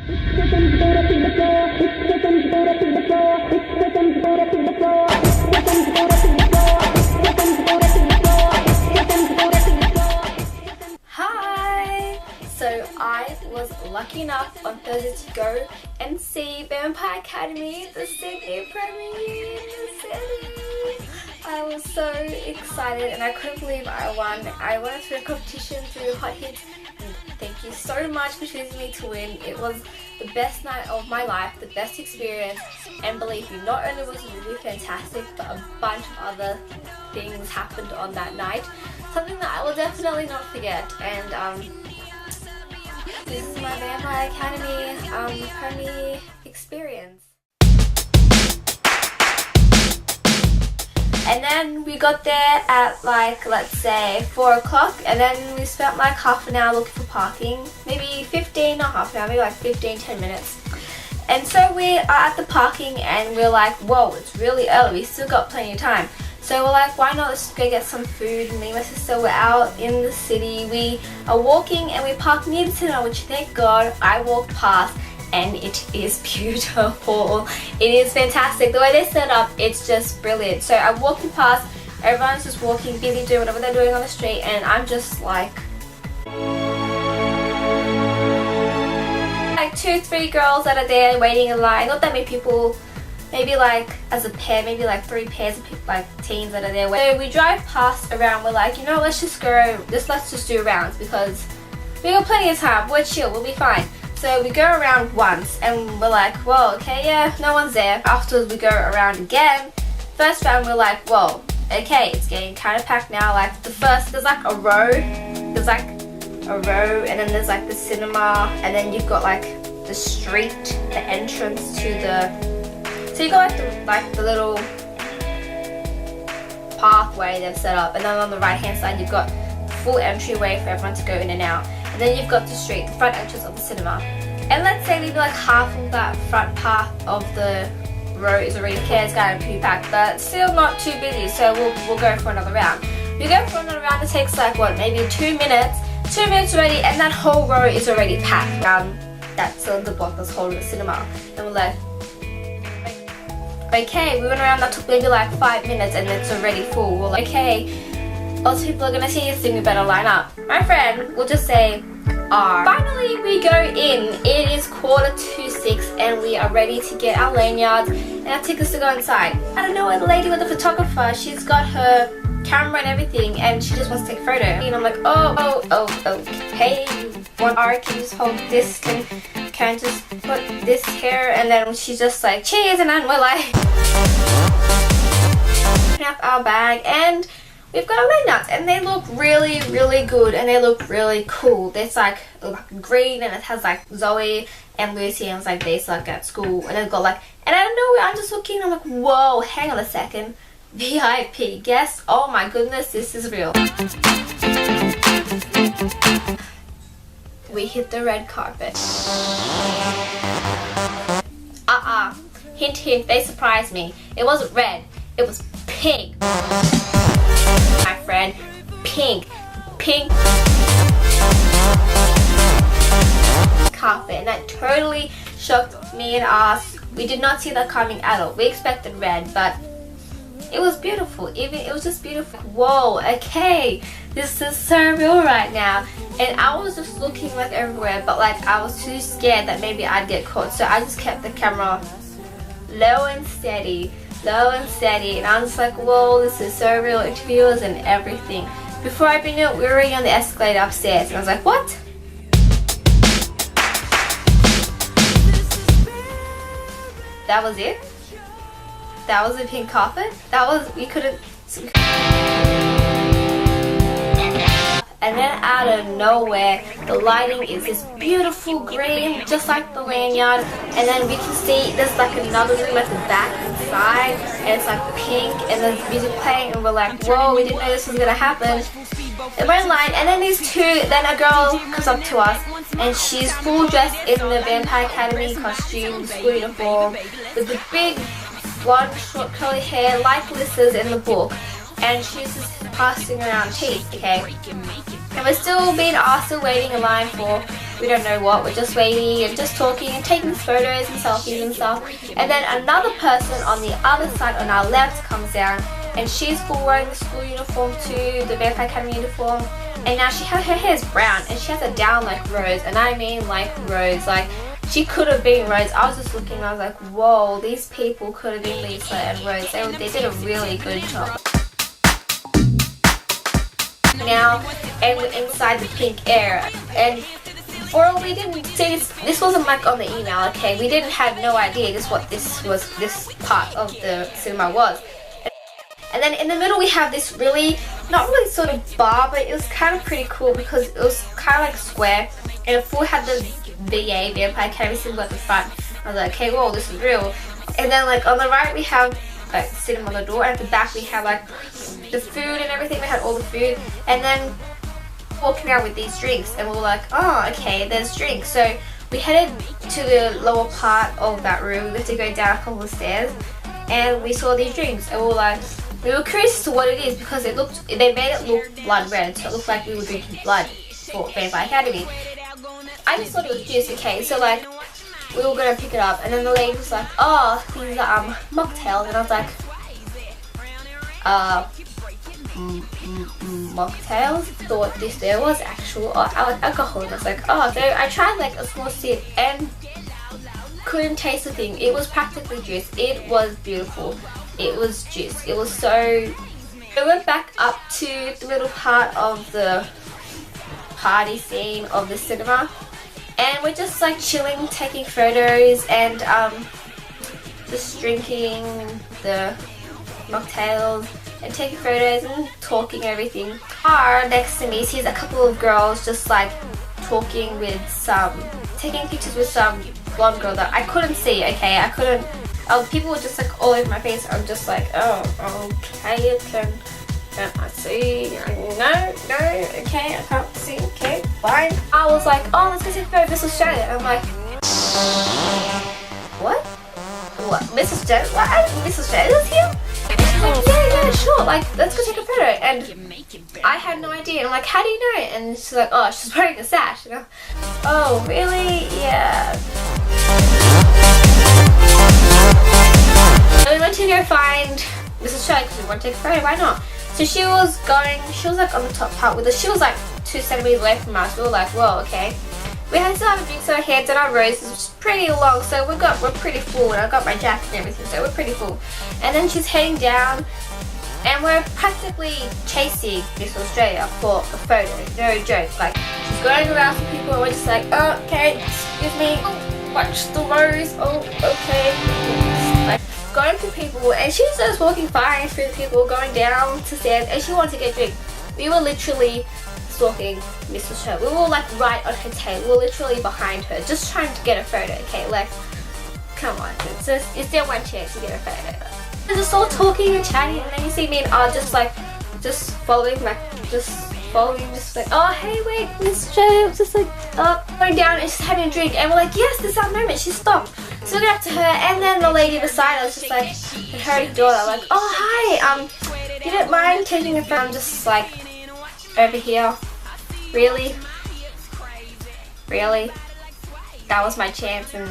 Hi! So I was lucky enough on Thursday to go and see Vampire Academy, the Sydney premiere in the city. I was so excited and I couldn't believe I won. I went through a competition through Hot Hits. Thank you so much for choosing me to win. It was the best night of my life, the best experience, and believe me, not only was the movie fantastic, but a bunch of other things happened on that night. Something that I will definitely not forget. And this is my Vampire Academy premiere experience. And then we got there at like, let's say 4 o'clock, and then we spent like half an hour looking for parking, maybe 15, not half an hour, maybe like 10 minutes. And so we are at the parking and we're like, whoa, it's really early, we still got plenty of time. So we're like, why not, let's go get some food. And me and my sister were out in the city. We are walking and we parked near the cinema, which thank God I walked past. And it is beautiful. It is fantastic. The way they set up, it's just brilliant. So I'm walking past, everyone's just walking, busy doing whatever they're doing on the street, and I'm just like 2-3 girls that are there waiting in line. Not that many people, maybe like as a pair, maybe like 3 pairs of people, like teens that are there. So we drive past around, we're like, you know, let's just do rounds because we got plenty of time, we're chill, we'll be fine. So we go around once and we're like, whoa, okay, yeah, no one's there. Afterwards we go around again. First round we're like, whoa, okay, it's getting kind of packed now. Like the first, there's like a row, and then there's like the cinema, and then you've got like the street, the entrance to the, so you got like the little pathway they've set up, and then on the right hand side you've got full entryway for everyone to go in and out. And then you've got the street, the front entrance of the cinema. And let's say maybe like half of that front path of the row is already it's kind of pretty packed, but still not too busy, so we'll go for another round. We go for another round, it takes like what, maybe 2 minutes. 2 minutes already, and that whole row is already packed around that cylinder block that's holding the cinema. And we're like, okay, we went around, that took maybe like 5 minutes and it's already full. We're like, okay, lots of people are gonna see this thing, we better line up. My friend will just say, finally we go in. It is 5:45 and we are ready to get our lanyards and our tickets to go inside. I don't know, the lady with the photographer, she's got her camera and everything and she just wants to take a photo. And I'm like, okay, can you just hold this, can I just put this here? And then she's just like, cheers, and then we're like, open up our bag and we've got our lanyards and they look really, really good and they look really cool. It's like green and it has like Zoe and Lucy and it's like they suck at school, and they've got like, and I don't know, I'm just looking and I'm like, whoa, hang on a second, VIP guest, oh my goodness, this is real. We hit the red carpet. Hint hint, they surprised me. It wasn't red, it was pink. My friend, pink carpet, and that totally shocked me and us. We did not see that coming at all. We expected red, but it was beautiful. It was just beautiful. Whoa, okay, this is so real right now. And I was just looking like everywhere, but like I was too scared that maybe I'd get caught, so I just kept the camera low and steady, and I'm just like, whoa, this is so real, interviewers and everything. Before I knew it, we were already on the escalator upstairs, and I was like, what? That was it? That was the pink carpet? That was, we couldn't. And then out of nowhere, the lighting is this beautiful green, just like the lanyard. And then we can see there's like another room at the back inside, and it's like pink, and there's music playing, and we're like, whoa, we didn't know this was gonna happen. And we're in line, and then then a girl comes up to us, and she's full dressed in the Vampire Academy costume, school uniform, with the big blonde short curly hair like Lissa's in the book, and she's just passing around teeth, okay? And we're still being asked, still waiting in line for we don't know what. We're just waiting and just talking and taking photos and selfies and stuff. And then another person on the other side on our left comes down, and she's full wearing the school uniform too, the Vampire Academy uniform. And now her hair is brown and she has it down like Rose, and I mean like Rose. Like, she could have been Rose. I was just looking and I was like, whoa, these people could have been Lisa and Rose. They did a really good job. Now, and we're inside the pink area, and we didn't see this wasn't like on the email, okay? We didn't have no idea this part of the cinema was. And then in the middle we have this really, not really sort of bar, but it was kind of pretty cool because it was kind of like square, and it full had the VA, Vampire Academy symbol at the front. I was like, okay, whoa, this is real. And then like on the right we have like cinema on the door, and at the back we have like the food and everything. We had all the food, and then walking around with these drinks, and we were like, oh, okay, there's drinks. So we headed to the lower part of that room. We had to go down a couple of stairs, and we saw these drinks, and we were curious as to what it is because they made it look blood red, so it looked like we were drinking blood for Vampire Academy. I just thought it was juice, okay, so like we were gonna pick it up, and then the lady was like, oh, these are mocktails, and I was like, mocktails? Thought this there was actual alcohol, and I was like, oh, so I tried like a small sip and couldn't taste a thing. It was practically juice. It was beautiful. It was juice. It was so... We went back up to the middle part of the party scene of the cinema, and we're just like chilling, taking photos, and just drinking the mocktails and taking photos and talking everything. Next to me sees a couple of girls just like talking with taking pictures with some blonde girl that I couldn't see, okay? I couldn't, people were just like all over my face. I'm just like, oh, okay, can I see? No, okay, I can't see, okay, fine. I was like, oh, let's go take a photo of Miss Australia. And I'm like, what? Miss Australia? What? Miss Australia's here? She's like, yeah, sure, like, let's go take a photo. And I had no idea. And I'm like, how do you know? And she's like, oh, she's wearing a sash. And I'm, oh, really? Yeah. So we went to go find Miss Australia because we want to take a photo, why not? So she was like on the top part with us. She was like 2 centimeters away from us. We were like, whoa, okay. We had to have a drink, so our hands and our roses, which is pretty long, so we're pretty full, and I got my jacket and everything, so we're pretty full. And then she's heading down, and we're practically chasing Miss Australia for a photo. No joke. Like, she's going around some people, and we're just like, oh, okay, excuse me, watch the rose, oh, okay. Like, going through people, and she was just walking fine through the people, going down to stairs, and she wanted to get a drink. We were literally stalking Miss Australia. We were like right on her tail. We were literally behind her, just trying to get a photo, okay? Like, come on, it's still one chance to get a photo. We're just all talking and chatting, and then you see me and I just following, just like, oh, hey, wait, Miss Australia, just like, going down and she's having a drink, and we're like, yes, this is our moment, she stopped. So we got up to her, and then the lady beside us just like, her daughter, like, oh, hi, you don't mind taking a photo? I'm just like, over here, really? That was my chance, and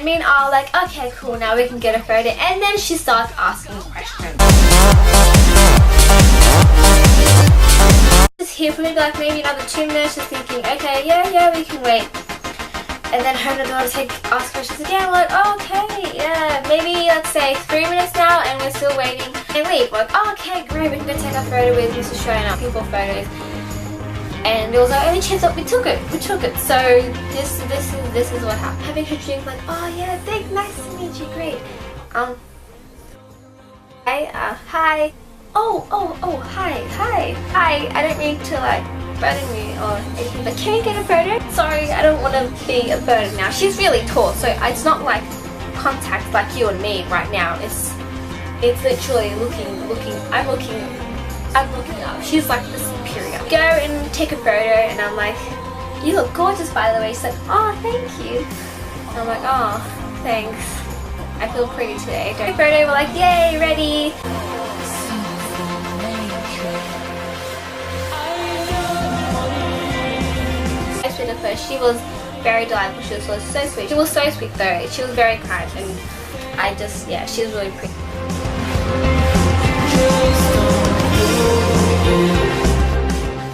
me and I are like, okay, cool, now we can get a photo. And then she starts asking questions. Just here for maybe maybe another 2 minutes, just thinking, okay, yeah, we can wait. And then her and the daughter ask questions again. We're like, oh, okay, yeah, maybe let's say 3 minutes now, and we're still waiting. And leave. We're like, oh, okay, great, we can go take a photo with Miss Australia, people photos. And it was our only chance that we took it. So this is what happened. Having her drink, like, oh yeah, thanks, nice to meet you, great. Hi. Oh, hi. I don't mean to like threaten you or anything, but can you get a photo? Sorry, I don't want to be a photo now. She's really tall, so it's not like contact like you and me right now. It's literally looking. I'm looking up. She's like the superior. Go and take a photo, and I'm like, you look gorgeous, by the way. She's like, oh, thank you. And I'm like, oh, thanks. I feel pretty today. Take a photo. We're like, yay, ready. her. She was very delightful. She was so sweet. She was so sweet though. She was very kind, and I just, yeah, she was really pretty.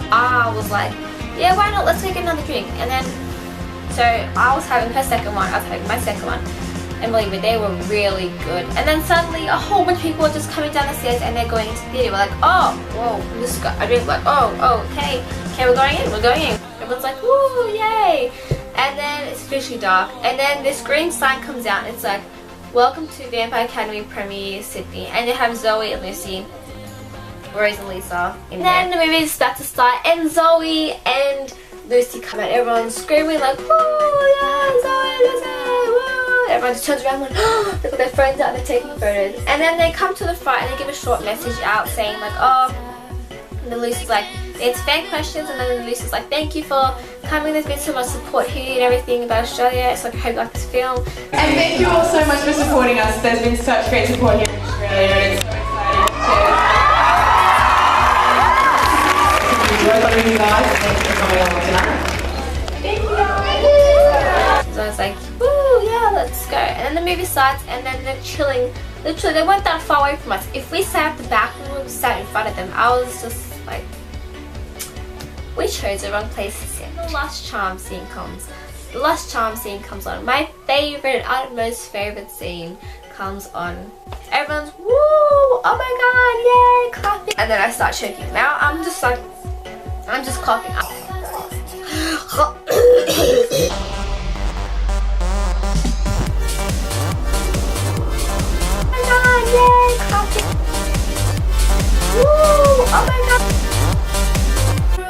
I was like, yeah, why not, let's take another drink. And then, so I was having her second one, I was having my second one, and believe me, they were really good. And then suddenly a whole bunch of people were just coming down the stairs and they're going into the theatre. We're like, oh, whoa, this guy, I drink, like, okay, we're going in. Everyone's like, woo, yay. And then it's officially dark, and then this green sign comes out and it's like, welcome to Vampire Academy Premiere Sydney. And they have Zoe and Lucy, Rose and Lisa in there. And then the movie is about to start, and Zoe and Lucy come out. Everyone's screaming like, woo, yeah, Zoe, Lucy, woo. Everyone just turns around and oh, they've got their friends out, they're taking photos. And then they come to the front and they give a short message out saying like, oh, and then Lucy's like, it's fan questions, and then Lucy's like, thank you for coming, there's been so much support here and everything about Australia, so I hope you like this film. And thank you all so much for supporting us. There's been such great support here in Australia, and it's so exciting to enjoy loving you guys, and thanks for coming along tonight. Thank you. So I was like, woo, yeah, let's go. And then the movie starts, and then they're chilling. Literally, they weren't that far away from us. If we sat at the back, we would have sat in front of them. I was just like, we chose the wrong place to sit. The last charm scene comes. The last charm scene comes on. My favorite, utmost favorite scene comes on. Everyone's woo, oh my god, yay, clapping. And then I start choking. Now I'm just like, I'm just coughing up. Yay, clapping. Woo, oh my god.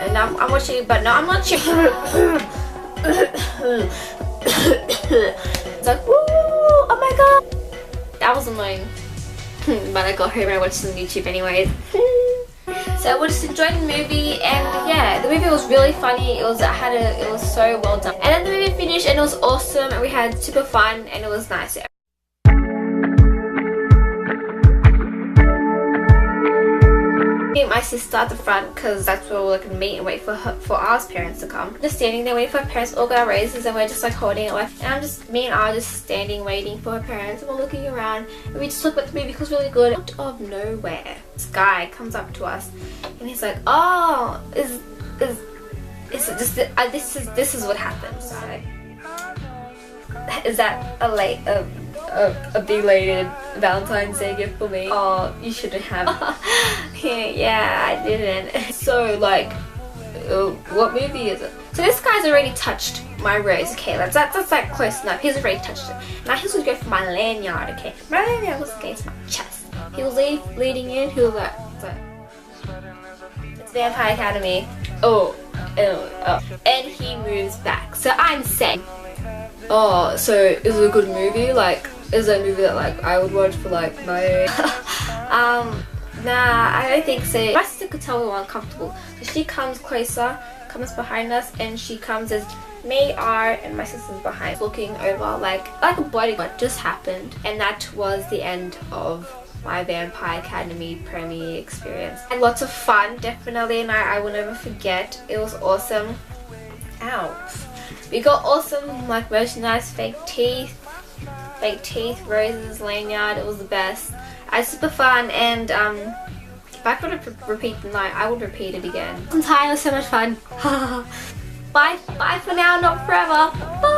And I'm watching, but no, I'm not cheering. It's like, woo, oh my god. That was annoying. But I got home and I watched some YouTube anyways. So I just enjoyed the movie, and yeah, the movie was really funny. It was so well done. And then the movie finished and it was awesome, and we had super fun and it was nice. My sister at the front because that's where we're gonna meet and wait for our parents to come. Just standing there waiting for her parents, all got our roses, and we're just like holding it like, and me and I are just standing waiting for her parents, and we're looking around and we just look at the movie because it was really good. Out of nowhere, this guy comes up to us and he's like, oh, is it just this is what happens. So I'm like, is that a belated Valentine's Day gift for me? Oh, you shouldn't have. Yeah, I didn't. So like, what movie is it? So this guy's already touched my rose. Okay, that's like close enough. He's already touched it. Now he's gonna go for my lanyard. Okay, my lanyard was against my chest. He was leading in. He was like, it's Vampire Academy. Oh, and he moves back. So I'm saying, oh, so is it a good movie? Like, is it a movie that like I would watch for like my nah, I don't think so. My sister could tell we were uncomfortable, so she comes closer, comes behind us, and she comes as me, and my sister's behind, looking over like a body. What just happened? And that was the end of my Vampire Academy premiere experience. I had lots of fun, definitely, and I will never forget. It was awesome. Ow. We got awesome like merchandise, fake teeth, roses, lanyard. It was the best. I had super fun, and if I could repeat the night, I would repeat it again. I'm tired. It was so much fun. Bye for now, not forever. Bye.